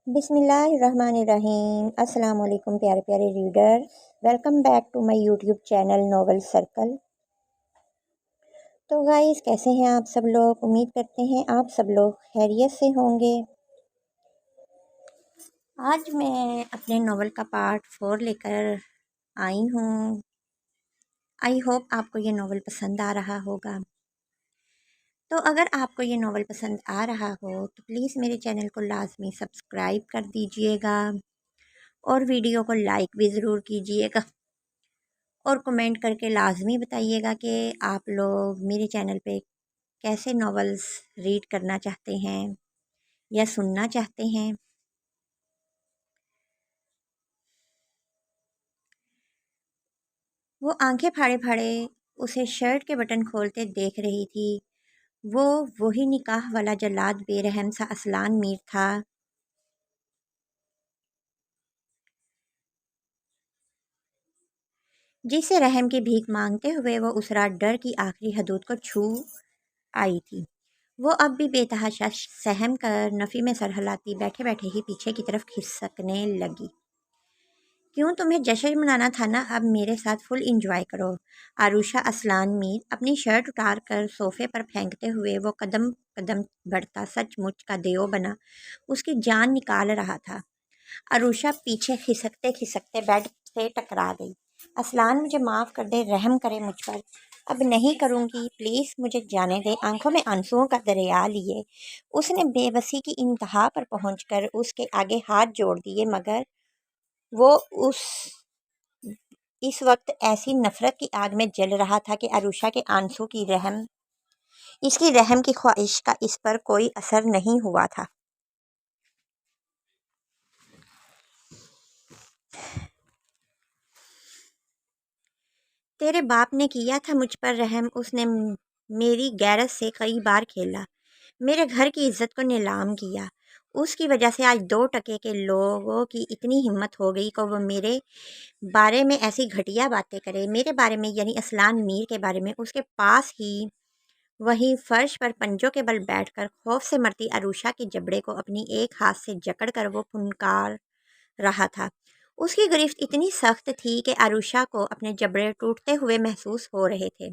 بسم اللہ الرحمن الرحیم۔ السلام علیکم پیارے پیارے reader, welcome back to my YouTube channel Novel Circle. تو گائز کیسے ہیں آپ سب لوگ؟ امید کرتے ہیں آپ سب لوگ خیریت سے ہوں گے۔ آج میں اپنے ناول کا پارٹ 4 لے کر آئی ہوں۔ آئی ہوپ آپ کو یہ ناول پسند آ رہا ہوگا۔ تو اگر آپ کو یہ ناول پسند آ رہا ہو تو پلیز میرے چینل کو لازمی سبسکرائب کر دیجئے گا اور ویڈیو کو لائک بھی ضرور کیجئے گا، اور کمنٹ کر کے لازمی بتائیے گا کہ آپ لوگ میرے چینل پہ کیسے ناولز ریڈ کرنا چاہتے ہیں یا سننا چاہتے ہیں۔ وہ آنکھیں پھاڑے پھاڑے اسے شرٹ کے بٹن کھولتے دیکھ رہی تھی۔ وہ وہی نکاح والا جلاد بے رحم سا اصلان میر تھا جس سے رحم کی بھیک مانگتے ہوئے وہ اس رات ڈر کی آخری حدود کو چھو آئی تھی۔ وہ اب بھی بے تحاشا سہم کر نفی میں سر ہلاتی بیٹھے بیٹھے ہی پیچھے کی طرف کھسکنے لگی۔ کیوں تمہیں جشن منانا تھا نا، اب میرے ساتھ فل انجوائے کرو۔ عروشہ اصلان میر اپنی شرٹ اتار کر صوفے پر پھینکتے ہوئے وہ قدم قدم بڑھتا سچ مچ کا دیو بنا اس کی جان نکال رہا تھا۔ عروشہ پیچھے کھسکتے کھسکتے بیڈ سے ٹکرا گئی۔ اصلان مجھے معاف کر دے، رحم کرے مجھ پر، اب نہیں کروں گی، پلیز مجھے جانے دے۔ آنکھوں میں آنسوؤں کا دریا لیے اس نے بے بسی کی انتہا پر پہنچ کر اس کے آگے ہاتھ جوڑ دیے، مگر وہ اس وقت ایسی نفرت کی آگ میں جل رہا تھا کہ عروشہ کے آنسو کی رحم کی خواہش کا اس پر کوئی اثر نہیں ہوا تھا۔ تیرے باپ نے کیا تھا مجھ پر رحم، اس نے میری غیرت سے کئی بار کھیلا، میرے گھر کی عزت کو نیلام کیا۔ اس کی وجہ سے آج 2 ٹکے کے لوگوں کی اتنی ہمت ہو گئی کہ وہ میرے بارے میں ایسی گھٹیا باتیں کرے، میرے بارے میں یعنی اصلان میر کے بارے میں۔ اس کے پاس ہی وہیں فرش پر پنجوں کے بل بیٹھ کر خوف سے مرتی عروشہ کے جبڑے کو اپنی ایک ہاتھ سے جکڑ کر وہ پھنکار رہا تھا۔ اس کی گرفت اتنی سخت تھی کہ عروشہ کو اپنے جبڑے ٹوٹتے ہوئے محسوس ہو رہے تھے۔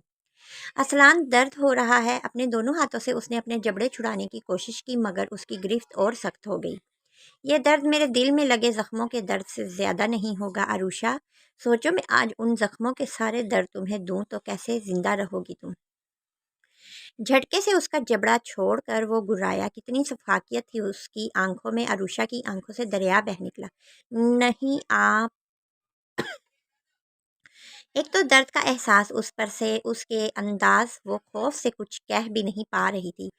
اصلان درد ہو رہا ہے، اپنے دونوں ہاتھوں سے اس نے اپنے جبڑے چھڑانے کی کوشش کی، مگر اس کی گرفت اور سخت ہو گئی۔ یہ درد میرے دل میں لگے زخموں کے درد سے زیادہ نہیں ہوگا عروشہ، سوچو میں آج ان زخموں کے سارے درد تمہیں دوں تو کیسے زندہ رہو گی تم۔ جھٹکے سے اس کا جبڑا چھوڑ کر وہ گرایا، کتنی شفافیت تھی اس کی آنکھوں میں۔ عروشہ کی آنکھوں سے دریا بہہ نکلا۔ نہیں آپ، ایک تو درد کا احساس اس پر سے اس کے انداز، وہ خوف سے کچھ کہہ بھی نہیں پا رہی تھی۔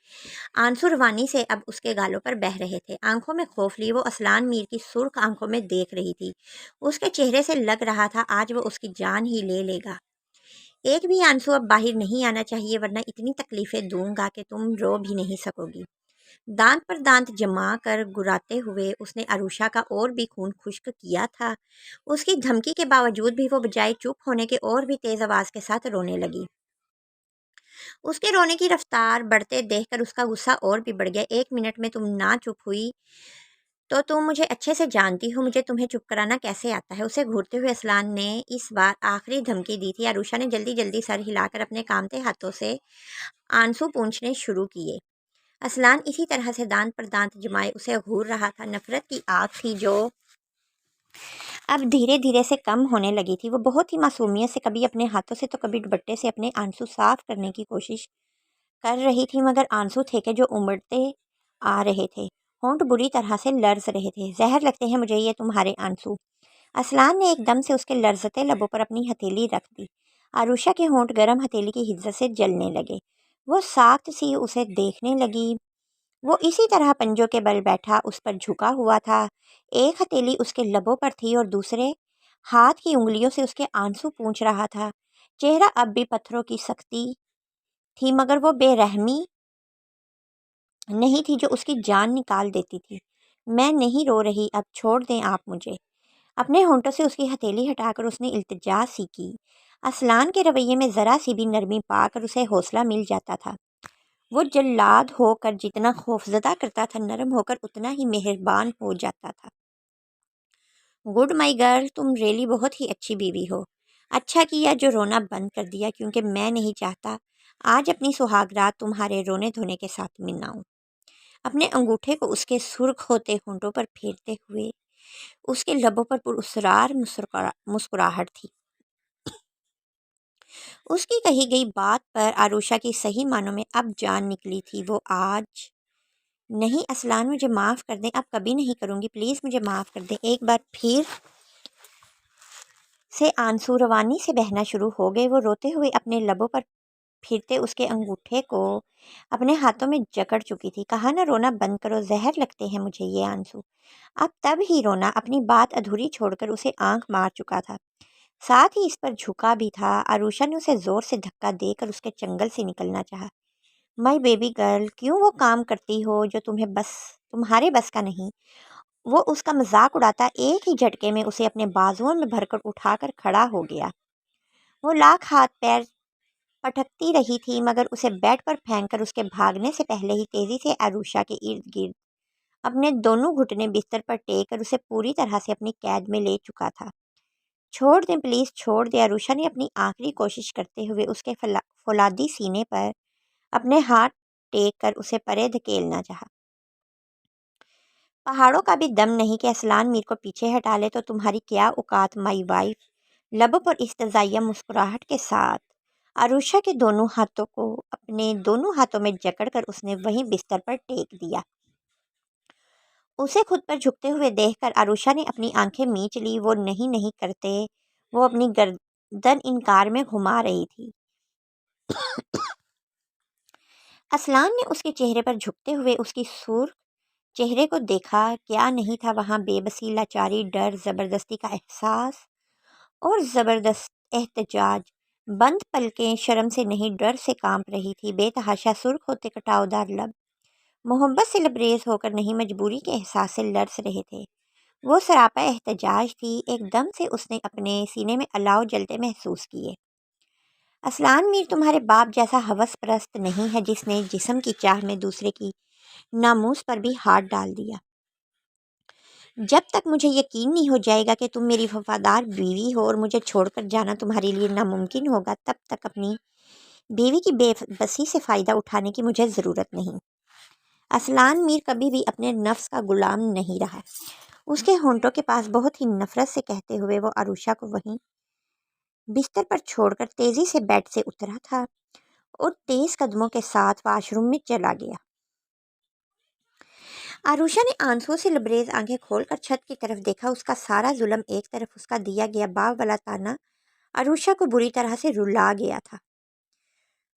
آنسو روانی سے اب اس کے گالوں پر بہہ رہے تھے۔ آنکھوں میں خوف لی وہ اصلان میر کی سرخ آنکھوں میں دیکھ رہی تھی۔ اس کے چہرے سے لگ رہا تھا آج وہ اس کی جان ہی لے لے گا۔ ایک بھی آنسو اب باہر نہیں آنا چاہیے، ورنہ اتنی تکلیفیں دوں گا کہ تم رو بھی نہیں سکو گی۔ دانت پر دانت جما کر گراتے ہوئے اس نے عروشہ کا اور بھی خون خشک کیا تھا۔ اس کی دھمکی کے باوجود بھی وہ بجائے چپ ہونے کے اور بھی تیز آواز کے ساتھ رونے لگی۔ اس کے رونے کی رفتار بڑھتے دیکھ کر اس کا غصہ اور بھی بڑھ گیا۔ 1 منٹ میں تم نہ چپ ہوئی تو تم مجھے اچھے سے جانتی ہو مجھے تمہیں چپ کرانا کیسے آتا ہے۔ اسے گھورتے ہوئے اصلان نے اس بار آخری دھمکی دی تھی۔ عروشہ نے جلدی جلدی سر ہلا کر اپنے کامتے ہاتھوں سے آنسو پونچھنے شروع کیے۔ اصلان اسی طرح سے دانت پر دانت جمائے اسے گھور رہا تھا۔ نفرت کی آگ تھی جو اب دھیرے دھیرے سے کم ہونے لگی تھی۔ وہ بہت ہی معصومیت سے کبھی اپنے ہاتھوں سے تو کبھی دوپٹے سے اپنے آنسو صاف کرنے کی کوشش کر رہی تھی، مگر آنسو تھے کہ جو امڑتے آ رہے تھے، ہونٹ بری طرح سے لرز رہے تھے۔ زہر لگتے ہیں مجھے یہ تمہارے آنسو۔ اصلان نے ایک دم سے اس کے لرزتے لبوں پر اپنی ہتھیلی رکھ دی۔ عروشہ کے ہونٹ گرم ہتھیلی کی حدت سے جلنے لگے۔ وہ ساکت سی اسے دیکھنے لگی۔ وہ اسی طرح پنجوں کے بل بیٹھا اس پر جھکا ہوا تھا۔ ایک ہتھیلی اس کے لبوں پر تھی اور دوسرے ہاتھ کی انگلیوں سے اس کے آنسو پونچھ رہا تھا۔ چہرہ اب بھی پتھروں کی سختی تھی، مگر وہ بے رحمی نہیں تھی جو اس کی جان نکال دیتی تھی۔ میں نہیں رو رہی، اب چھوڑ دیں آپ مجھے۔ اپنے ہونٹوں سے اس کی ہتھیلی ہٹا کر اس نے التجا سی کی۔ اصلان کے رویے میں ذرا سی بھی نرمی پا کر اسے حوصلہ مل جاتا تھا۔ وہ جلاد ہو کر جتنا خوفزدہ کرتا تھا، نرم ہو کر اتنا ہی مہربان ہو جاتا تھا۔ گڈ مائی گرل، تم ریلی بہت ہی اچھی بیوی ہو۔ اچھا کیا جو رونا بند کر دیا، کیونکہ میں نہیں چاہتا آج اپنی سہاگ رات تمہارے رونے دھونے کے ساتھ مناؤں۔ اپنے انگوٹھے کو اس کے سرخ ہوتے ہونٹوں پر پھیرتے ہوئے اس کے لبوں پر پراسرار مسکراہٹ تھی۔ اس کی کہی گئی بات پر آروشا کی صحیح معنوں میں اب جان نکلی تھی۔ وہ آج نہیں اصلان، مجھے معاف کر دیں، اب کبھی نہیں کروں گی، پلیز مجھے معاف کر دیں۔ ایک بار پھر سے آنسو روانی سے بہنا شروع ہو گئے۔ وہ روتے ہوئے اپنے لبوں پر پھرتے اس کے انگوٹھے کو اپنے ہاتھوں میں جکڑ چکی تھی۔ کہا نا رونا بند کرو، زہر لگتے ہیں مجھے یہ آنسو۔ اب تب ہی رونا اپنی بات ادھوری چھوڑ کر اسے آنکھ مار چکا تھا، ساتھ ہی اس پر جھکا بھی تھا۔ آروشا نے اسے زور سے دھکا دے کر اس کے چنگل سے نکلنا چاہا۔ مائی بیبی گرل، کیوں وہ کام کرتی ہو جو تمہارے بس کا نہیں؟ وہ اس کا مذاق اڑاتا ایک ہی جھٹکے میں اسے اپنے بازوؤں میں بھر کر اٹھا کر کھڑا ہو گیا۔ وہ لاکھ ہاتھ پیر پٹکتی رہی تھی، مگر اسے بیڈ پر پھینک کر اس کے بھاگنے سے پہلے ہی تیزی سے آروشا کے ارد گرد اپنے دونوں گھٹنے بستر پر ٹیک کر اسے پوری طرح سے اپنی قید میں لے چکا تھا۔ چھوڑ دیں پلیز، چھوڑ دیں۔ آروشا نے اپنی آخری کوشش کرتے ہوئے اس کے فولادی سینے پر اپنے ہاتھ ٹیک کر اسے پرے دھکیلنا چاہا۔ پہاڑوں کا بھی دم نہیں کہ اصلان میر کو پیچھے ہٹا لے، تو تمہاری کیا اوقات مائی وائف؟ لبوں پر استزائیہ مسکراہٹ کے ساتھ آروشا کے دونوں ہاتھوں کو اپنے دونوں ہاتھوں میں جکڑ کر اس نے وہیں بستر پر ٹیک دیا۔ اسے خود پر جھکتے ہوئے دیکھ کر آروشا نے اپنی آنکھیں میچ لی۔ وہ نہیں کرتے، وہ اپنی گردن انکار میں گھما رہی تھی۔ اصلان نے اس کے چہرے پر جھکتے ہوئے اس کی سرخ چہرے کو دیکھا۔ کیا نہیں تھا وہاں؟ بے بسی، لاچاری، ڈر، زبردستی کا احساس اور زبردست احتجاج۔ بند پلکیں شرم سے نہیں ڈر سے کانپ رہی تھی۔ بے تحاشا سرخ ہوتے کٹاؤ دار لب محبت سے لبریز ہو کر نہیں، مجبوری کے احساس سے لرز رہے تھے۔ وہ سراپا احتجاج تھی۔ ایک دم سے اس نے اپنے سینے میں الاؤ جلتے محسوس کیے۔ اصلان میر تمہارے باپ جیسا ہوس پرست نہیں ہے جس نے جسم کی چاہ میں دوسرے کی ناموس پر بھی ہاتھ ڈال دیا۔ جب تک مجھے یقین نہیں ہو جائے گا کہ تم میری وفادار بیوی ہو اور مجھے چھوڑ کر جانا تمہارے لیے ناممکن ہوگا، تب تک اپنی بیوی کی بے بسی سے فائدہ اٹھانے کی مجھے ضرورت نہیں۔ اصلان میر کبھی بھی اپنے نفس کا غلام نہیں رہا۔ اس کے ہونٹوں کے پاس بہت ہی نفرت سے کہتے ہوئے وہ آروشا کو وہیں بستر پر چھوڑ کر تیزی سے بیڈ سے اترا تھا اور تیز قدموں کے ساتھ واش روم میں چلا گیا۔ آروشا نے آنسوؤں سے لبریز آنکھیں کھول کر چھت کی طرف دیکھا۔ اس کا سارا ظلم، ایک طرف اس کا دیا گیا باپ والا تانا آروشا کو بری طرح سے رلا گیا تھا۔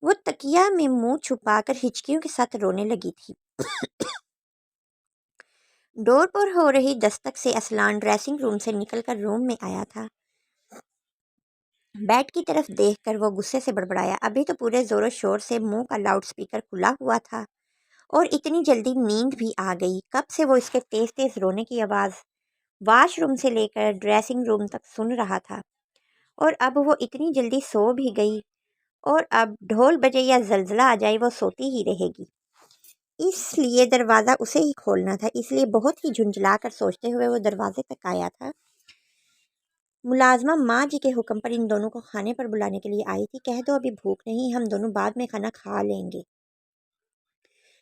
وہ تکیہ میں منہ چھپا کر ہچکیوں کے ساتھ رونے لگی تھی۔ ڈور پر ہو رہی دستک سے اصلان ڈریسنگ روم سے نکل کر روم میں آیا تھا۔ بیڈ کی طرف دیکھ کر وہ غصے سے بڑبڑایا۔ ابھی تو پورے زور و شور سے منہ کا لاؤڈ سپیکر کھلا ہوا تھا اور اتنی جلدی نیند بھی آ گئی۔ کب سے وہ اس کے تیز تیز رونے کی آواز واش روم سے لے کر ڈریسنگ روم تک سن رہا تھا، اور اب وہ اتنی جلدی سو بھی گئی، اور اب ڈھول بجے یا زلزلہ آ جائے وہ سوتی ہی رہے گی۔ اس لیے دروازہ اسے ہی کھولنا تھا۔ اس لیے بہت ہی جھنجھلا کر سوچتے ہوئے وہ دروازے تک آیا تھا۔ ملازمہ ماں جی کے حکم پر ان دونوں کو کھانے پر بلانے کے لیے آئی تھی۔ کہہ دو ابھی بھوک نہیں، ہم دونوں بعد میں کھانا کھا لیں گے،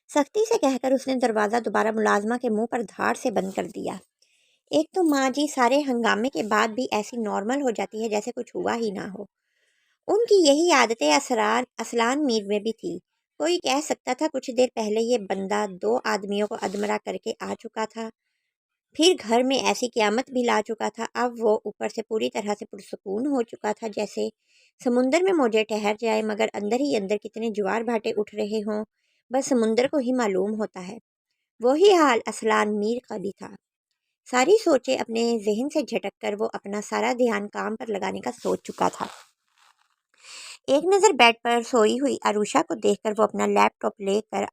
سختی سے کہہ کر اس نے دروازہ دوبارہ ملازمہ کے منہ پر دھاڑ سے بند کر دیا۔ ایک تو ماں جی سارے ہنگامے کے بعد بھی ایسی نارمل ہو جاتی ہے جیسے کچھ ہوا ہی نہ ہو۔ ان کی یہی عادتیں اصلان میر میں بھی تھی۔ کوئی کہہ سکتا تھا کچھ دیر پہلے یہ بندہ 2 آدمیوں کو ادمرا کر کے آ چکا تھا، پھر گھر میں ایسی قیامت بھی لا چکا تھا۔ اب وہ اوپر سے پوری طرح سے پرسکون ہو چکا تھا، جیسے سمندر میں موجیں ٹھہر جائے، مگر اندر ہی اندر کتنے جوار بھاٹے اٹھ رہے ہوں بس سمندر کو ہی معلوم ہوتا ہے۔ وہی حال اصلان میر کا بھی تھا۔ ساری سوچیں اپنے ذہن سے جھٹک کر وہ اپنا سارا دھیان کام پر لگانے کا سوچ چکا تھا۔ ایک نظر بیڈ پر سوئی ہوئی آروشا کو دیکھ کر وہ اپنا لیپ ٹاپ لے کر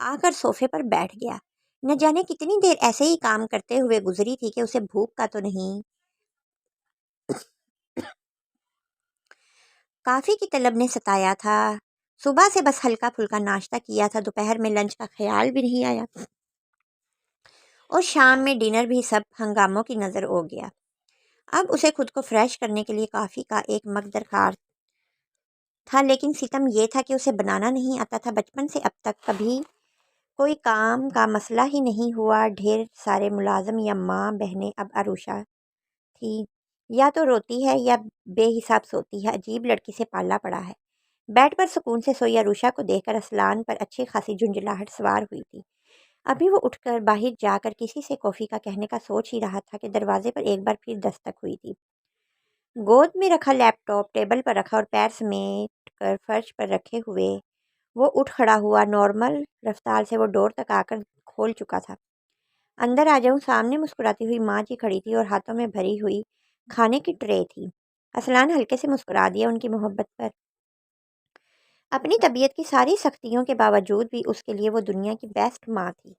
آ کر صوفے پر بیٹھ گیا۔ نہ جانے کتنی دیر ایسے ہی کام کرتے ہوئے گزری تھی کہ اسے بھوک کا تو نہیں، کافی کی طلب نے ستایا تھا۔ صبح سے بس ہلکا پھلکا ناشتہ کیا تھا، دوپہر میں لنچ کا خیال بھی نہیں آیا، اور شام میں ڈنر بھی سب ہنگاموں کی نظر ہو گیا۔ اب اسے خود کو فریش کرنے کے لیے کافی کا ایک مگ درکار تھا، لیکن ستم یہ تھا کہ اسے بنانا نہیں آتا تھا۔ بچپن سے اب تک کبھی کوئی کام کا مسئلہ ہی نہیں ہوا۔ ڈھیر سارے ملازم یا ماں بہنیں، اب عروشہ تھی، یا تو روتی ہے یا بے حساب سوتی ہے، عجیب لڑکی سے پالا پڑا ہے۔ بیڈ پر سکون سے سوئی عروشہ کو دیکھ کر اسلان پر اچھی خاصی جھنجھلاہٹ سوار ہوئی تھی۔ ابھی وہ اٹھ کر باہر جا کر کسی سے کافی کا کہنے کا سوچ ہی رہا تھا کہ دروازے پر ایک بار پھر دستک ہوئی تھی۔ گود میں رکھا لیپ ٹاپ ٹیبل پر رکھا اور پیر سمیٹ کر فرش پر رکھے ہوئے وہ اٹھ کھڑا ہوا۔ نارمل رفتار سے وہ ڈور تک آ کر کھول چکا تھا۔ اندر آ جاؤں؟ سامنے مسکراتی ہوئی ماں جی کھڑی تھی اور ہاتھوں میں بھری ہوئی کھانے کی ٹرے تھی۔ اسلان ہلکے سے مسکرا دیا ان کی محبت پر۔ اپنی طبیعت کی ساری سختیوں کے باوجود بھی اس کے لیے وہ دنیا کی بیسٹ ماں تھی۔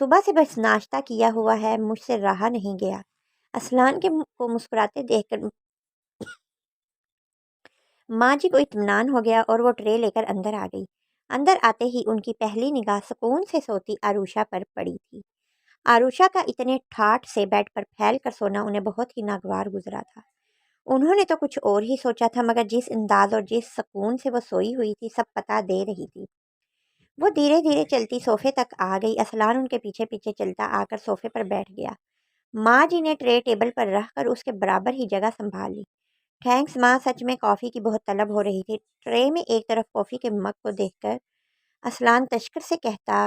صبح سے بس ناشتہ کیا ہوا ہے، مجھ سے رہا نہیں گیا۔ اسلان کو مسکراتے دیکھ کر ماں جی کو اطمینان ہو گیا اور وہ ٹرے لے کر اندر آ گئی۔ اندر آتے ہی ان کی پہلی نگاہ سکون سے سوتی عروشہ پر پڑی تھی۔ عروشہ کا اتنے ٹھاٹھ سے بیڈ پر پھیل کر سونا انہیں بہت ہی ناگوار گزرا تھا۔ انہوں نے تو کچھ اور ہی سوچا تھا، مگر جس انداز اور جس سکون سے وہ سوئی ہوئی تھی سب پتہ دے رہی تھی۔ وہ دھیرے دھیرے چلتی صوفے تک آ گئی۔ اسلان ان کے پیچھے پیچھے چلتا آ کر صوفے پر بیٹھ گیا۔ ماں جی نے ٹرے ٹیبل پر رکھ کر اس کے برابر ہی جگہ سنبھال لی۔ تھینکس ماں، سچ میں کافی کی بہت طلب ہو رہی تھی۔ ٹرے میں ایک طرف کافی کے مگ کو دیکھ کر اسلان تشکر سے کہتا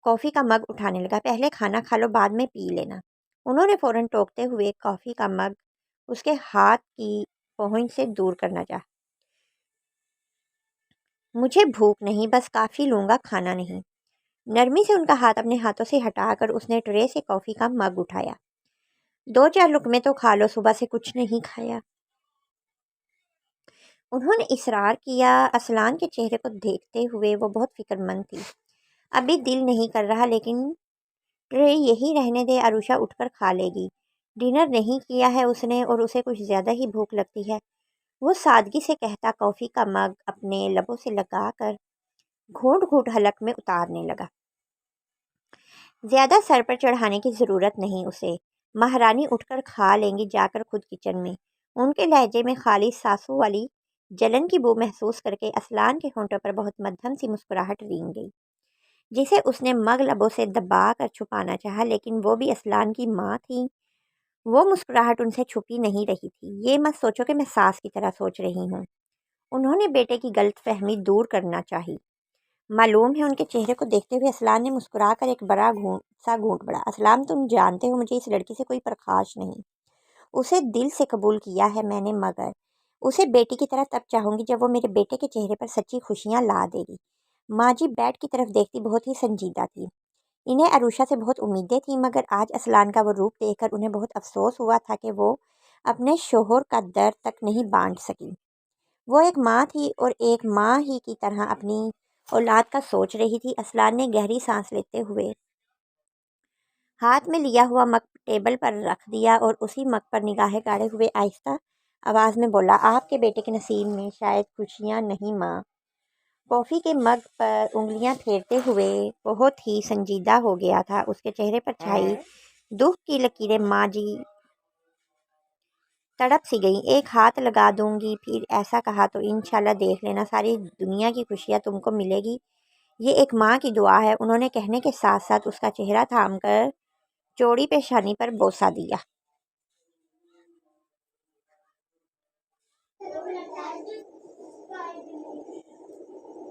کافی کا مگ اٹھانے لگا۔ پہلے کھانا کھا لو، بعد میں پی لینا۔ انہوں نے فوراً ٹوکتے ہوئے کافی کا مگ اس کے ہاتھ کی پہنچ سے دور کرنا چاہا۔ مجھے بھوک نہیں، بس کافی لوں گا، کھانا نہیں۔ نرمی سے ان کا ہاتھ اپنے ہاتھوں سے ہٹا کر اس نے ٹرے سے کافی کا مگ اٹھایا۔ 2-4 لقمے تو کھا لو، صبح سے کچھ نہیں کھایا، انہوں نے اصرار کیا۔ اسلان کے چہرے کو دیکھتے ہوئے وہ بہت فکر مند تھی۔ ابھی دل نہیں کر رہا، لیکن ٹرے یہی رہنے دے، عروشہ اٹھ کر کھا لے گی۔ ڈنر نہیں کیا ہے اس نے اور اسے کچھ زیادہ ہی بھوک لگتی ہے، وہ سادگی سے کہتا کافی کا مگ اپنے لبوں سے لگا کر گھونٹ گھونٹ حلق میں اتارنے لگا۔ زیادہ سر پر چڑھانے کی ضرورت نہیں اسے، مہارانی اٹھ کر کھا لیں گی جا کر خود کچن میں۔ ان کے لہجے میں خالی ساسوں والی جلن کی بو محسوس کر کے اسلان کے ہونٹوں پر بہت مدھم سی مسکراہٹ رینگ گئی، جسے اس نے مگ لبوں سے دبا کر چھپانا چاہا، لیکن وہ بھی اسلان کی ماں تھی، وہ مسکراہٹ ان سے چھپی نہیں رہی تھی۔ یہ مت سوچو کہ میں ساس کی طرح سوچ رہی ہوں، انہوں نے بیٹے کی غلط فہمی دور کرنا چاہی۔ معلوم ہے، ان کے چہرے کو دیکھتے ہوئے اسلان نے مسکرا کر ایک بڑا گھونٹ بڑھا۔ اسلان، تم جانتے ہو مجھے اس لڑکی سے کوئی پرخاش نہیں، اسے دل سے قبول کیا ہے میں نے، مگر اسے بیٹی کی طرح تب چاہوں گی جب وہ میرے بیٹے کے چہرے پر سچی خوشیاں لا دے گی۔ ماں جی بیڈ کی طرف دیکھتی بہت ہی سنجیدہ تھی۔ انہیں عروشہ سے بہت امیدیں تھیں، مگر آج اسلان کا وہ روپ دیکھ کر انہیں بہت افسوس ہوا تھا کہ وہ اپنے شوہر کا درد تک نہیں بانٹ سکی۔ وہ ایک ماں تھی اور ایک ماں ہی کی طرح اپنی اولاد کا سوچ رہی تھی۔ اسلان نے گہری سانس لیتے ہوئے ہاتھ میں لیا ہوا مگ ٹیبل پر رکھ دیا اور اسی مگ پر نگاہیں گاڑے ہوئے آہستہ آواز میں بولا، آپ کے بیٹے کے نصیب میں شاید خوشیاں نہیں ماں۔ کافی کے مگ پر انگلیاں پھیرتے ہوئے بہت ہی سنجیدہ ہو گیا تھا۔ اس کے چہرے پر چھائی دکھ کی لکیریں ماں جی تڑپ سی گئیں۔ ایک ہاتھ لگا دوں گی، پھر ایسا کہا تو انشاءاللہ دیکھ لینا ساری دنیا کی خوشیاں تم کو ملے گی، یہ ایک ماں کی دعا ہے۔ انہوں نے کہنے کے ساتھ ساتھ اس کا چہرہ تھام کر چوڑی پیشانی پر بوسہ دیا۔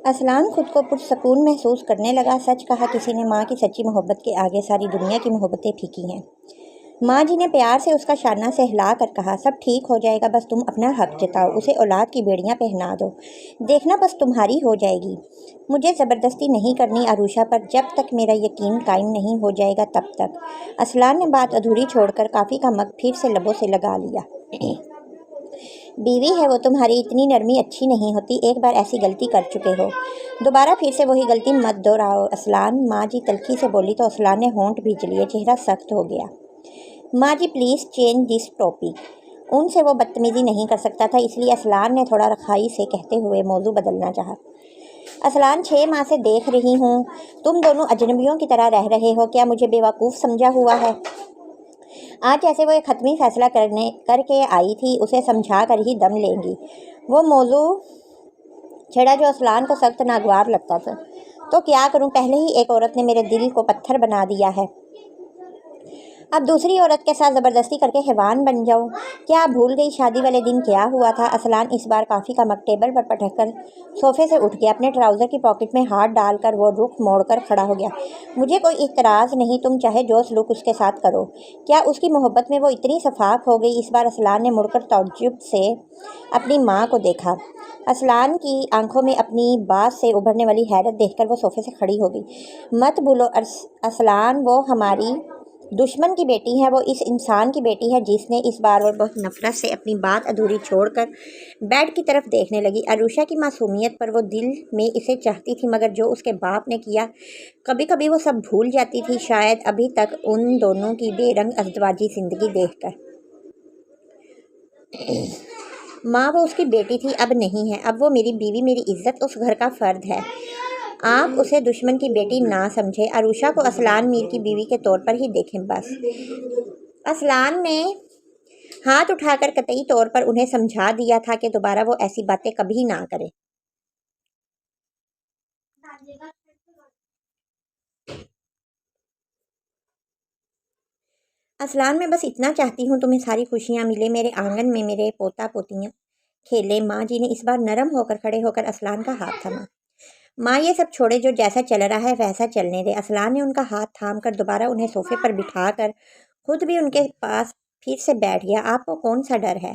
اسلان خود کو پرسکون محسوس کرنے لگا۔ سچ کہا، کسی نے ماں کی سچی محبت کے آگے ساری دنیا کی محبتیں پھیکی ہیں۔ ماں جی نے پیار سے اس کا شانہ سہلا کر کہا، سب ٹھیک ہو جائے گا، بس تم اپنا حق جتاؤ، اسے اولاد کی بیڑیاں پہنا دو، دیکھنا بس تمہاری ہو جائے گی۔ مجھے زبردستی نہیں کرنی عروشہ پر، جب تک میرا یقین قائم نہیں ہو جائے گا تب تک۔ اسلان نے بات ادھوری چھوڑ کر کافی کا مگ پھر سے لبوں سے لگا لیا۔ بیوی ہے وہ تمہاری، اتنی نرمی اچھی نہیں ہوتی، ایک بار ایسی غلطی کر چکے ہو، دوبارہ پھر سے وہی غلطی مت دہراؤ اسلان، ماں جی تلخی سے بولی تو اسلان نے ہونٹ بھینچ لیے، چہرہ سخت ہو گیا۔ ماں جی پلیز چینج دس ٹاپک، ان سے وہ بدتمیزی نہیں کر سکتا تھا، اس لیے اسلان نے تھوڑا رخائی سے کہتے ہوئے موضوع بدلنا چاہا۔ اسلان 6 ماہ سے دیکھ رہی ہوں تم دونوں اجنبیوں کی طرح رہ رہے ہو، کیا مجھے بیوقوف سمجھا ہوا ہے؟ آج جیسے وہ ایک حتمی فیصلہ کر کے آئی تھی، اسے سمجھا کر ہی دم لیں گی۔ وہ موضوع چھڑا جو اسلان کو سخت ناگوار لگتا تھا۔ تو کیا کروں، پہلے ہی ایک عورت نے میرے دل کو پتھر بنا دیا ہے، اب دوسری عورت کے ساتھ زبردستی کر کے حیوان بن جاؤں؟ کیا آپ بھول گئی شادی والے دن کیا ہوا تھا؟ اسلان اس بار کافی کا مگ ٹیبل پر پٹک کر صوفے سے اٹھ گیا، اپنے ٹراؤزر کی پاکٹ میں ہاتھ ڈال کر وہ رخ موڑ کر کھڑا ہو گیا۔ مجھے کوئی اعتراض نہیں، تم چاہے جو سلوک اس کے ساتھ کرو۔ کیا اس کی محبت میں وہ اتنی شفاف ہو گئی؟ اس بار اسلان نے مڑ کر تعجب سے اپنی ماں کو دیکھا۔ اسلان کی آنکھوں میں اپنی بات سے ابھرنے والی حیرت دیکھ کر وہ صوفے سے کھڑی ہو گئی۔ مت بھولو اسلان، وہ ہماری دشمن کی بیٹی ہے، وہ اس انسان کی بیٹی ہے۔ جس نے اس بار وہ بہت نفرت سے اپنی بات ادھوری چھوڑ کر بیڈ کی طرف دیکھنے لگی۔ عروشہ کی معصومیت پر وہ دل میں اسے چاہتی تھی، مگر جو اس کے باپ نے کیا کبھی کبھی وہ سب بھول جاتی تھی، شاید ابھی تک ان دونوں کی بے رنگ ازدواجی زندگی دیکھ کر۔ ماں وہ اس کی بیٹی تھی، اب نہیں ہے، اب وہ میری بیوی، میری عزت، اس گھر کا فرد ہے۔ آپ اسے دشمن کی بیٹی نہ سمجھیں، عروشہ کو اسلان میر کی بیوی کے طور پر ہی دیکھیں بس۔ اسلان نے ہاتھ اٹھا کر قطعی طور پر انہیں سمجھا دیا تھا کہ دوبارہ وہ ایسی باتیں کبھی نہ کرے۔ اسلان، میں بس اتنا چاہتی ہوں تمہیں ساری خوشیاں ملے، میرے آنگن میں میرے پوتا پوتیاں کھیلے۔ ماں جی نے اس بار نرم ہو کر کھڑے ہو کر اسلان کا ہاتھ تھاما۔ ماں یہ سب چھوڑے، جو جیسا چل رہا ہے ویسا چلنے دے۔ اسلان نے ان کا ہاتھ تھام کر دوبارہ انہیں صوفے پر بٹھا کر خود بھی ان کے پاس پھر سے بیٹھ گیا۔ آپ کو کون سا ڈر ہے؟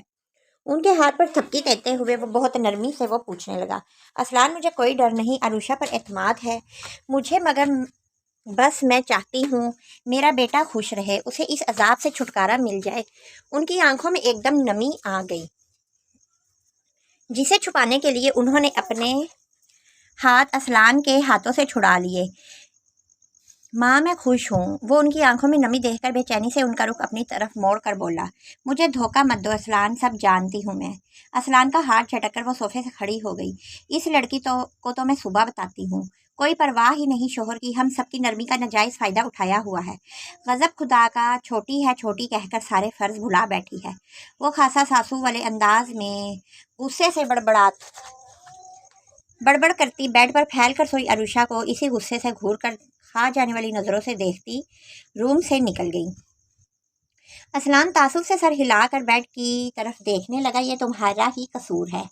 ان کے ہاتھ پر تھپکی دیتے ہوئے وہ بہت نرمی سے وہ پوچھنے لگا۔ اسلان، مجھے کوئی ڈر نہیں، عروشہ پر اعتماد ہے مجھے، مگر بس میں چاہتی ہوں میرا بیٹا خوش رہے، اسے اس عذاب سے چھٹکارا مل جائے۔ ان کی آنکھوں میں ایک دم نمی آ گئی، جسے چھپانے کے لیے انہوں نے اپنے ہاتھ اسلان کے ہاتھوں سے چھڑا لیے۔ ماں، میں خوش ہوں۔ وہ ان کی آنکھوں میں نمی دیکھ کر بے چینی سے ان کا رخ اپنی طرف موڑ کر بولا۔ مجھے دھوکہ مت دو اسلان، سب جانتی ہوں میں۔ اسلان کا ہاتھ جھٹک کر وہ صوفے سے کھڑی ہو گئی۔ اس لڑکی کو تو میں صبح بتاتی ہوں، کوئی پرواہ ہی نہیں شوہر کی، ہم سب کی نرمی کا ناجائز فائدہ اٹھایا ہوا ہے۔ غضب خدا کا، چھوٹی ہے چھوٹی کہہ کر سارے فرض بھلا بیٹھی ہے۔ وہ خاصا ساسو والے انداز میں غصے سے بڑبڑ کرتی بیڈ پر پھیل کر سوئی عروشہ کو اسی غصے سے گھور کر کھا جانے والی نظروں سے دیکھتی روم سے نکل گئی۔ اسلان تعصب سے سر ہلا کر بیڈ کی طرف دیکھنے لگا۔ یہ تمہارا ہی قصور ہے،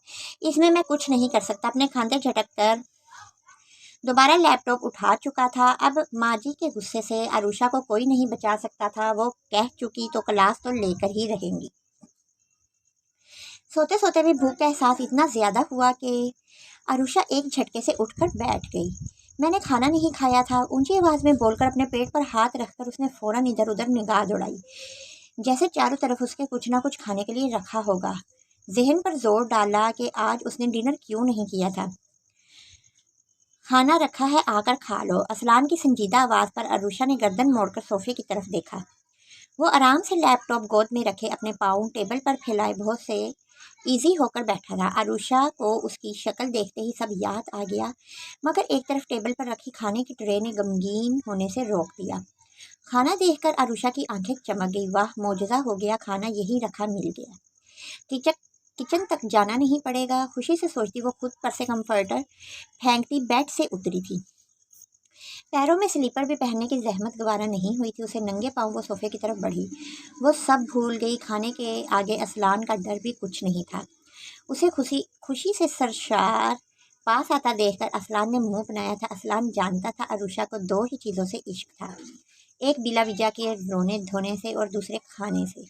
اس میں کچھ نہیں کر سکتا۔ اپنے کھاندے جھٹک کر دوبارہ لیپ ٹاپ اٹھا چکا تھا۔ اب ماں جی کے غصے سے عروشہ کو کوئی نہیں بچا سکتا تھا، وہ کہہ چکی تو کلاس تو لے کر ہی رہیں گی۔ سوتے سوتے بھی بھوک کا احساس اتنا زیادہ ہوا کہ عروشہ ایک جھٹکے سے اٹھ کر بیٹھ گئی۔ میں نے کھانا نہیں کھایا تھا، اونچی آواز میں بول کر اپنے پیٹ پر ہاتھ رکھ کر اس نے فوراً ادھر ادھر نگاہ دوڑائی، جیسے چاروں طرف اس کے کچھ نہ کچھ کھانے کے لیے رکھا ہوگا۔ ذہن پر زور ڈالا کہ آج اس نے ڈنر کیوں نہیں کیا تھا۔ کھانا رکھا ہے، آ کر کھا لو۔ اسلان کی سنجیدہ آواز پر عروشہ نے گردن موڑ کر صوفے کی طرف دیکھا۔ وہ آرام سے لیپ ٹاپ گود میں رکھے اپنے پاؤں ٹیبل پر پھیلائے بہت سے ایزی ہو کر بیٹھا تھا۔ عروشہ کو اس کی شکل دیکھتے ہی سب یاد آ گیا، مگر ایک طرف ٹیبل پر رکھی کھانے کی ٹرے نے غمگین ہونے سے روک دیا۔ کھانا دیکھ کر عروشہ کی آنکھیں چمک گئی۔ واہ، معجزہ ہو گیا، کھانا یہی رکھا مل گیا، کچن تک جانا نہیں پڑے گا۔ خوشی سے سوچتی وہ خود پر سے کمفرٹر پھینکتی بیڈ سے اتری تھی۔ پیروں میں سلیپر بھی پہننے کی زحمت گوارا نہیں ہوئی تھی، اسے ننگے پاؤں وہ صوفے کی طرف بڑھی۔ وہ سب بھول گئی، کھانے کے آگے اسلان کا ڈر بھی کچھ نہیں تھا۔ اسے خوشی سے سرشار پاس آتا دیکھ کر اسلان نے منہ بنایا تھا۔ اسلان جانتا تھا عروشہ کو دو ہی چیزوں سے عشق تھا، ایک بلا وجہ کے رونے دھونے سے اور دوسرے کھانے سے۔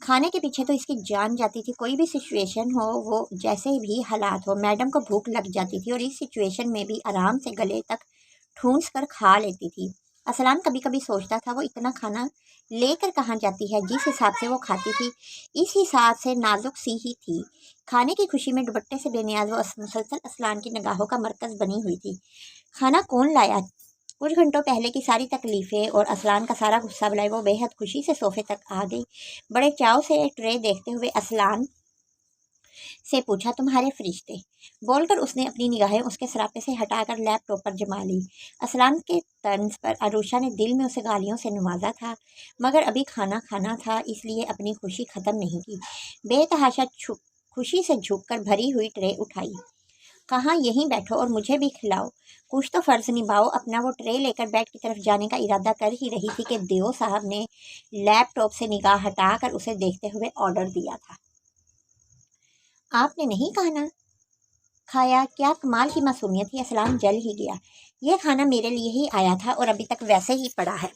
کھانے کے پیچھے تو اس کی جان جاتی تھی، کوئی بھی سچویشن ہو، وہ جیسے بھی حالات ہو، میڈم کو بھوک لگ جاتی تھی اور اس سچویشن میں بھی آرام سے گلے تک ٹھونس کر کھا لیتی تھی۔ اسلان کبھی کبھی سوچتا تھا وہ اتنا کھانا لے کر کہاں جاتی ہے، جس حساب سے وہ کھاتی تھی اس حساب سے نازک سی ہی تھی۔ کھانے کی خوشی میں دوپٹے سے بے نیاز وہ مسلسل اسلان کی نگاہوں کا مرکز بنی ہوئی تھی۔ کھانا کون لایا کچھ گھنٹوں پہلے کی ساری تکلیفیں اور اسلان کا سارا غصہ بلائے وہ بے حد خوشی سے صوفے تک آ گئی۔ بڑے چاؤ سے ٹرے دیکھتے ہوئے اسلان سے پوچھا، تمہارے فرشتے؟ بول کر اس نے اپنی نگاہیں اس کے سراپے سے ہٹا کر لیپ ٹاپ پر جما لی۔ اسلان کے طنز پر عروشہ نے دل میں اسے گالیوں سے نوازا تھا، مگر ابھی کھانا کھانا تھا، اس لیے اپنی خوشی ختم نہیں کی۔ بے تحاشا خوشی سے جھک کر بھری ہوئی ٹرے اٹھائی۔ کہاں یہیں بیٹھو اور مجھے بھی کھلاؤ، کچھ تو فرض نبھاؤ اپنا۔ وہ ٹرے لے کر بیڈ کی طرف جانے کا ارادہ کر ہی رہی تھی کہ دیو صاحب نے لیپ ٹاپ سے نگاہ ہٹا کر اسے دیکھتے ہوئے آرڈر دیا تھا، آپ نے نہیں کھایا؟ کیا کمال کی معصومیت تھی! اسلان جل ہی گیا۔ یہ کھانا میرے لیے ہی آیا تھا اور ابھی تک ویسے ہی پڑا ہے،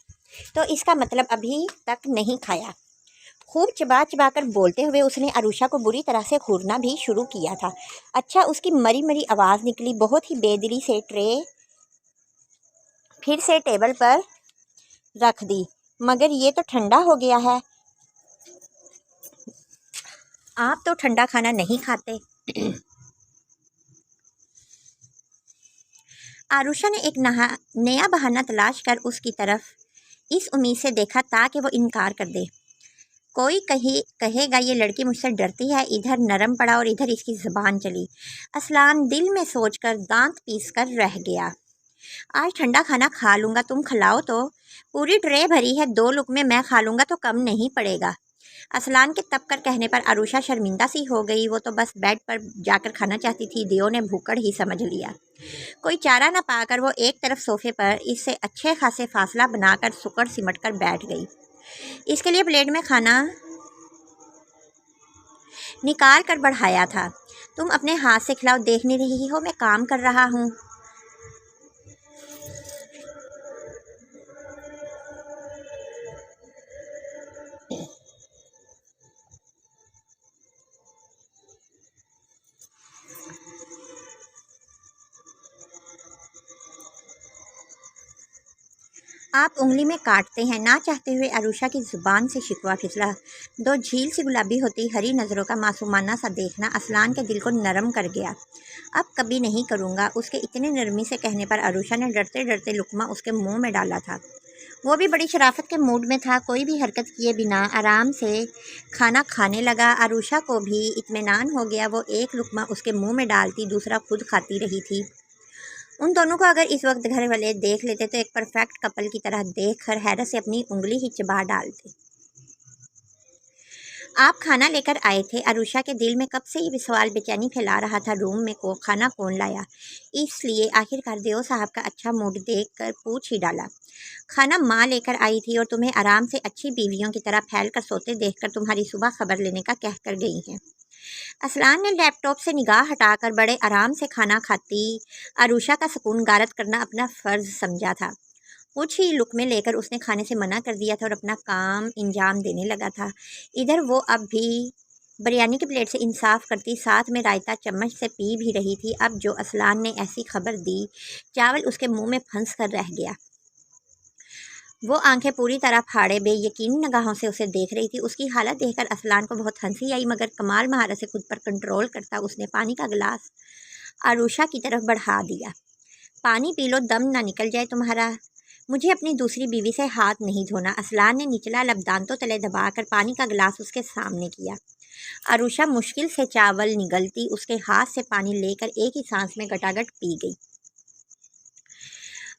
تو اس کا مطلب ابھی تک نہیں کھایا؟ خوب چبا چبا کر بولتے ہوئے اس نے عروشہ کو بری طرح سے گھورنا بھی شروع کیا تھا۔ اچھا، اس کی مری مری آواز نکلی۔ بہت ہی بے دلی سے ٹرے پھر سے ٹیبل پر رکھ دی۔ مگر یہ تو ٹھنڈا ہو گیا ہے، آپ تو ٹھنڈا کھانا نہیں کھاتے۔ عروشہ نے ایک نیا بہانہ تلاش کر اس کی طرف اس امید سے دیکھا تاکہ وہ انکار کر دے۔ کوئی کہے گا یہ لڑکی مجھ سے ڈرتی ہے۔ ادھر نرم پڑا اور ادھر اس کی زبان چلی۔ اسلان دل میں سوچ کر دانت پیس کر رہ گیا۔ آج ٹھنڈا کھانا کھا لوں گا، تم کھلاؤ تو۔ پوری ٹرے بھری ہے، 2 لقمے میں کھا لوں گا تو کم نہیں پڑے گا۔ اسلان کے تب کر کہنے پر عروشہ شرمندہ سی ہو گئی۔ وہ تو بس بیڈ پر جا کر کھانا چاہتی تھی، دیو نے بھوکڑ ہی سمجھ لیا۔ کوئی چارہ نہ پا کر وہ ایک طرف صوفے پر اس سے اچھے خاصے فاصلہ بنا کر سکڑ سمٹ کر بیٹھ گئی۔ اس کے لیے پلیٹ میں کھانا نکال کر بڑھایا تھا۔ تم اپنے ہاتھ سے کھلاؤ، دیکھ نہیں رہی ہو میں کام کر رہا ہوں؟ آپ انگلی میں کاٹتے ہیں۔ نہ چاہتے ہوئے عروشہ کی زبان سے شکوہ پھسلا۔ 2 جھیل سی گلابی ہوتی ہری نظروں کا معصومانہ سا دیکھنا اسلان کے دل کو نرم کر گیا۔ اب کبھی نہیں کروں گا، اس کے اتنے نرمی سے کہنے پر عروشہ نے ڈرتے ڈرتے لقمہ اس کے منہ میں ڈالا تھا۔ وہ بھی بڑی شرافت کے موڈ میں تھا، کوئی بھی حرکت کیے بنا آرام سے کھانا کھانے لگا۔ عروشہ کو بھی اطمینان ہو گیا۔ وہ ایک لقمہ اس کے منہ میں ڈالتی، دوسرا خود کھاتی رہی تھی۔ ان دونوں کو اگر اس وقت گھر والے دیکھ لیتے تو ایک پرفیکٹ کپل کی طرح دیکھ کر حیرت سے اپنی انگلی ہی چبا ڈالتے۔ آپ کھانا لے کر آئے تھے؟ عروشہ کے دل میں کب سے یہ سوال بے چینی پھیلا رہا تھا، روم میں کھانا کون لایا؟ اس لیے آخرکار دیو صاحب کا اچھا موڈ دیکھ کر پوچھ ہی ڈالا۔ کھانا ماں لے کر آئی تھی اور تمہیں آرام سے اچھی بیویوں کی طرح پھیل کر سوتے دیکھ کر تمہاری صبح خبر لینے کا کہہ کر گئی ہیں۔ اسلان نے لیپ ٹاپ سے نگاہ ہٹا کر بڑے آرام سے کھانا کھاتی عروشہ کا سکون غارت کرنا اپنا فرض سمجھا تھا۔ کچھ ہی لقمے لے کر اس نے کھانے سے منع کر دیا تھا اور اپنا کام انجام دینے لگا تھا۔ ادھر وہ اب بھی بریانی کی پلیٹ سے انصاف کرتی، ساتھ میں رائتہ چمچ سے پی بھی رہی تھی۔ اب جو اسلان نے ایسی خبر دی، چاول اس کے منہ میں پھنس کر رہ گیا۔ وہ آنکھیں پوری طرح پھاڑے بے یقین نگاہوں سے اسے دیکھ رہی تھی۔ اس کی حالت دیکھ کر اسلان کو بہت ہنسی آئی، مگر کمال مہارت سے خود پر کنٹرول کرتا اس نے پانی کا گلاس عروشہ کی طرف بڑھا دیا۔ پانی پی لو، دم نہ نکل جائے تمہارا۔ مجھے اپنی دوسری بیوی سے ہاتھ نہیں دھونا۔ اسلان نے نچلا لب دانتوں تلے دبا کر پانی کا گلاس اس کے سامنے کیا۔ عروشہ مشکل سے چاول نگلتی اس کے ہاتھ سے پانی لے کر ایک ہی سانس میں گٹاگٹ پی گئی۔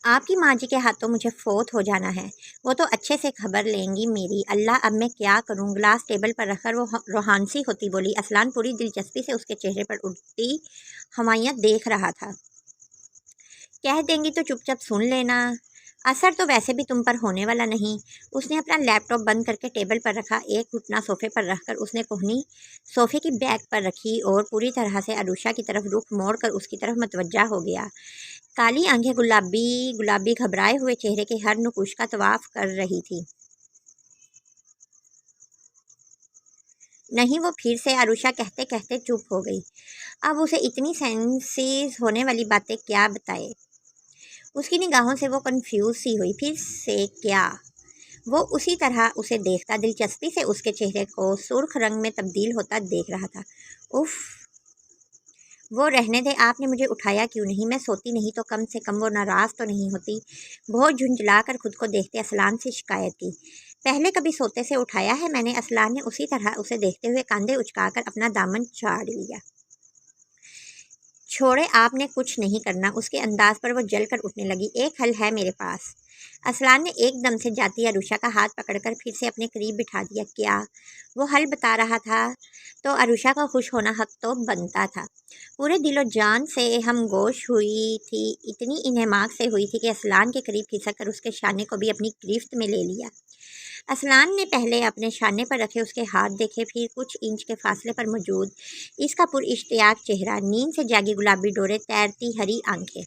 آپ کی ماں جی کے ہاتھوں مجھے فوت ہو جانا ہے، وہ تو اچھے سے خبر لیں گی میری۔ اللہ، اب میں کیا کروں؟ گلاس ٹیبل پر رکھ کر وہ روحانسی ہوتی بولی۔ اسلان پوری دلچسپی سے اس کے چہرے پر اٹھتی ہوائیاں دیکھ رہا تھا۔ کہہ دیں گی تو چپ چاپ سن لینا، اثر تو ویسے بھی تم پر ہونے والا نہیں۔ اس نے اپنا لیپ ٹاپ بند کر کے ٹیبل پر رکھا، ایک گھٹنا صوفے پر رکھ کر اس نے کوہنی صوفے کی بیک پر رکھی اور پوری طرح سے عروشہ کی طرف رخ موڑ کر اس کی طرف متوجہ ہو گیا۔ کالی آنکھیں گلابی گھبرائے ہوئے چہرے کے ہر نقوش کا طواف کر رہی تھی۔ نہیں، وہ پھر سے عروشہ کہتے کہتے چپ ہو گئی۔ اب اسے اتنی سینسیز ہونے والی باتیں کیا بتائے؟ اس کی نگاہوں سے وہ کنفیوز سی ہوئی۔ پھر سے کیا؟ وہ اسی طرح اسے دیکھتا، دلچسپی سے اس کے چہرے کو سرخ رنگ میں تبدیل ہوتا دیکھ رہا تھا۔ اف! وہ رہنے دے، آپ نے مجھے اٹھایا کیوں نہیں؟ میں سوتی نہیں تو کم سے کم وہ ناراض تو نہیں ہوتی؟ بہت جھنجھلا کر خود کو دیکھتے اصلان سے شکایت کی۔ پہلے کبھی سوتے سے اٹھایا ہے میں نے؟ اصلان نے اسی طرح اسے دیکھتے ہوئے کاندھے اچکا کر اپنا دامن چاڑ لیا۔ چھوڑے، آپ نے کچھ نہیں کرنا۔ اس کے انداز پر وہ جل کر اٹھنے لگی۔ ایک حل ہے میرے پاس۔ اصلان نے ایک دم سے جاتی عروشہ کا ہاتھ پکڑ کر پھر سے اپنے قریب بٹھا دیا۔ کیا؟ وہ حل بتا رہا تھا تو عروشہ کا خوش ہونا حق تو بنتا تھا۔ پورے دل و جان سے ہم گوش ہوئی تھی، اتنی انہماک سے ہوئی تھی کہ اصلان کے قریب کھسک کر اس کے شانے کو بھی اپنی گرفت میں لے لیا۔ اصلان نے پہلے اپنے شانے پر رکھے اس کے ہاتھ دیکھے، پھر کچھ انچ کے فاصلے پر موجود اس کا پر اشتیاق چہرہ، نیند سے جاگی گلابی ڈورے، تیرتی ہری آنکھیں۔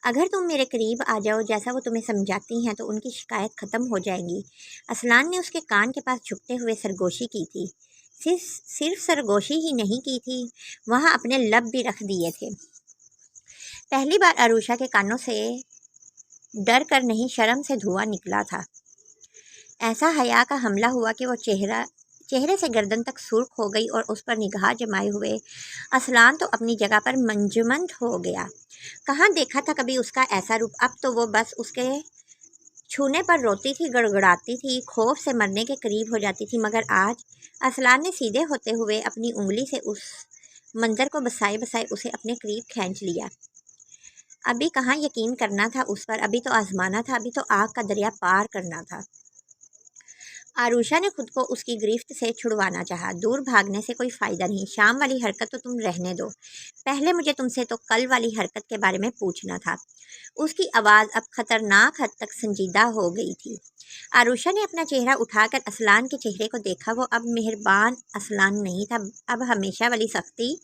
اگر تم میرے قریب آ جاؤ جیسا وہ تمہیں سمجھاتی ہیں تو ان کی شکایت ختم ہو جائے گی۔ اصلان نے اس کے کان کے پاس جھکتے ہوئے سرگوشی کی تھی۔ صرف سرگوشی ہی نہیں کی تھی، وہاں اپنے لب بھی رکھ دیے تھے۔ پہلی بار عروشہ کے کانوں سے ڈر کر نہیں، شرم سے دھواں نکلا تھا۔ ایسا حیا کا حملہ ہوا کہ وہ چہرے سے گردن تک سرخ ہو گئی اور اس پر نگاہ جمائے ہوئے اصلان تو اپنی جگہ پر منجمد ہو گیا۔ کہاں دیکھا تھا کبھی اس کا ایسا روپ؟ اب تو وہ بس اس کے چھونے پر روتی تھی، گڑگڑاتی تھی، خوف سے مرنے کے قریب ہو جاتی تھی، مگر آج اصلان نے سیدھے ہوتے ہوئے اپنی انگلی سے اس منظر کو بسائے بسائے اسے اپنے قریب کھینچ لیا۔ ابھی کہاں یقین کرنا تھا اس پر، ابھی تو آزمانا تھا، ابھی تو آگ کا دریا پار کرنا تھا۔ عروشہ نے خود کو اس کی گرفت سے چھڑوانا چاہا۔ دور بھاگنے سے کوئی فائدہ نہیں، شام والی حرکت تو تم رہنے دو، پہلے مجھے تم سے تو کل والی حرکت کے بارے میں پوچھنا تھا۔ اس کی آواز اب خطرناک حد تک سنجیدہ ہو گئی تھی۔ عروشہ نے اپنا چہرہ اٹھا کر اصلان کے چہرے کو دیکھا۔ وہ اب مہربان اصلان نہیں تھا، اب ہمیشہ والی سختی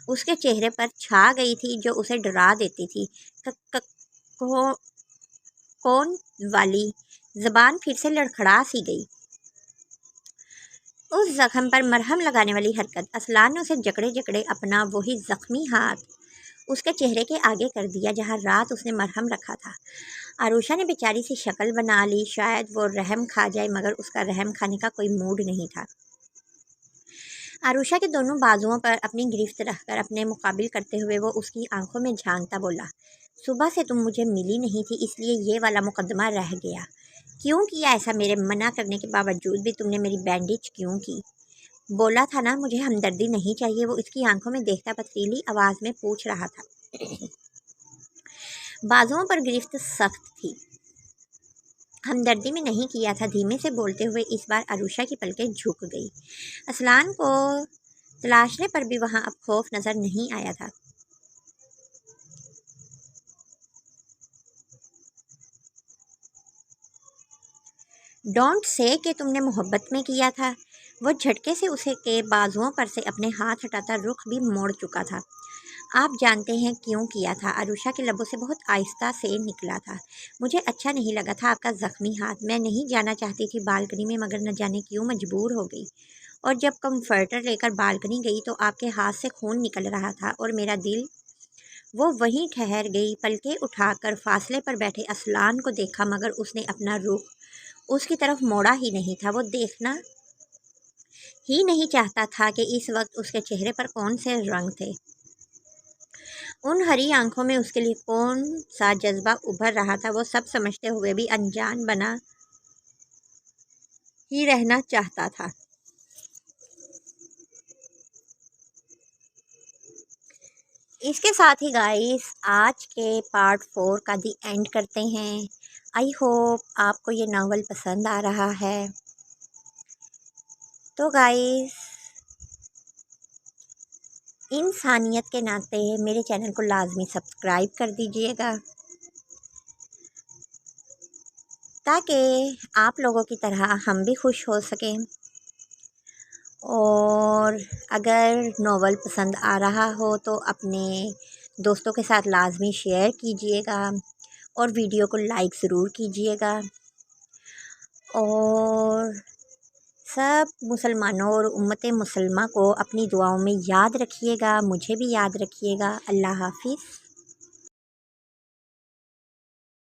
اس کے چہرے پر چھا گئی تھی جو اسے ڈرا دیتی تھی۔ کون والی؟ زبان پھر سے لڑکھڑا سی گئی۔ اس زخم پر مرہم لگانے والی حرکت۔ اصلان نے اسے جکڑے جکڑے اپنا وہی زخمی ہاتھ اس کے چہرے کے آگے کر دیا جہاں رات اس نے مرہم رکھا تھا۔ عروشہ نے بیچاری سی شکل بنا لی، شاید وہ رحم کھا جائے، مگر اس کا رحم کھانے کا کوئی موڈ نہیں تھا۔ عروشہ کے دونوں بازوؤں پر اپنی گرفت رکھ کر اپنے مقابل کرتے ہوئے وہ اس کی آنکھوں میں جھانکتا بولا، صبح سے تم مجھے ملی نہیں تھی، اس لیے یہ والا مقدمہ رہ گیا۔ کیوں کیا ایسا؟ میرے منع کرنے کے باوجود بھی تم نے میری بینڈیج کیوں کی؟ بولا تھا نا مجھے ہمدردی نہیں چاہیے، وہ اس کی آنکھوں میں دیکھتا پتریلی آواز میں پوچھ رہا تھا۔ بازوؤں پر گرفت سخت تھی، ہمدردی میں نہیں کیا تھا۔ دھیمے سے بولتے ہوئے اس بار عروشہ کی پلکیں جھک گئی۔ اصلان کو تلاشنے پر بھی وہاں اب خوف نظر نہیں آیا تھا۔ ڈونٹ سے کہ تم نے محبت میں کیا تھا؟ وہ جھٹکے سے اسے کے بازوؤں پر سے اپنے ہاتھ ہٹاتا رخ بھی موڑ چکا تھا۔ آپ جانتے ہیں کیوں کیا تھا؟ عروشہ کے لبوں سے بہت آہستہ سے نکلا تھا۔ مجھے اچھا نہیں لگا تھا آپ کا زخمی ہاتھ، میں نہیں جانا چاہتی تھی بالکنی میں، مگر نہ جانے کیوں مجبور ہو گئی، اور جب کمفرٹر لے کر بالکنی گئی تو آپ کے ہاتھ سے خون نکل رہا تھا اور میرا دل۔ وہ وہیں ٹھہر گئی، پلکیں اٹھا کر فاصلے پر بیٹھے اصلان کو دیکھا، مگر اس نے اپنا رخ اس کی طرف موڑا ہی نہیں تھا۔ وہ دیکھنا ہی نہیں چاہتا تھا کہ اس وقت اس کے چہرے پر کون سے رنگ تھے، ان ہری آنکھوں میں اس کے لیے کون سا جذبہ ابھر رہا تھا۔ وہ سب سمجھتے ہوئے بھی انجان بنا ہی رہنا چاہتا تھا۔ اس کے ساتھ ہی گائز آج کے پارٹ 4 کا دی اینڈ کرتے ہیں۔ آئی ہوپ آپ کو یہ ناول پسند آ رہا ہے۔ تو گائز انسانیت کے ناطے میرے چینل کو لازمی سبسکرائب کر دیجیے گا تاکہ آپ لوگوں کی طرح ہم بھی خوش ہو سکیں، اور اگر ناول پسند آ رہا ہو تو اپنے دوستوں کے ساتھ لازمی شیئر کیجیے گا، اور ویڈیو کو لائک ضرور کیجیے گا، اور سب مسلمانوں اور امت مسلمہ کو اپنی دعاؤں میں یاد رکھیے گا، مجھے بھی یاد رکھیے گا۔ اللہ حافظ۔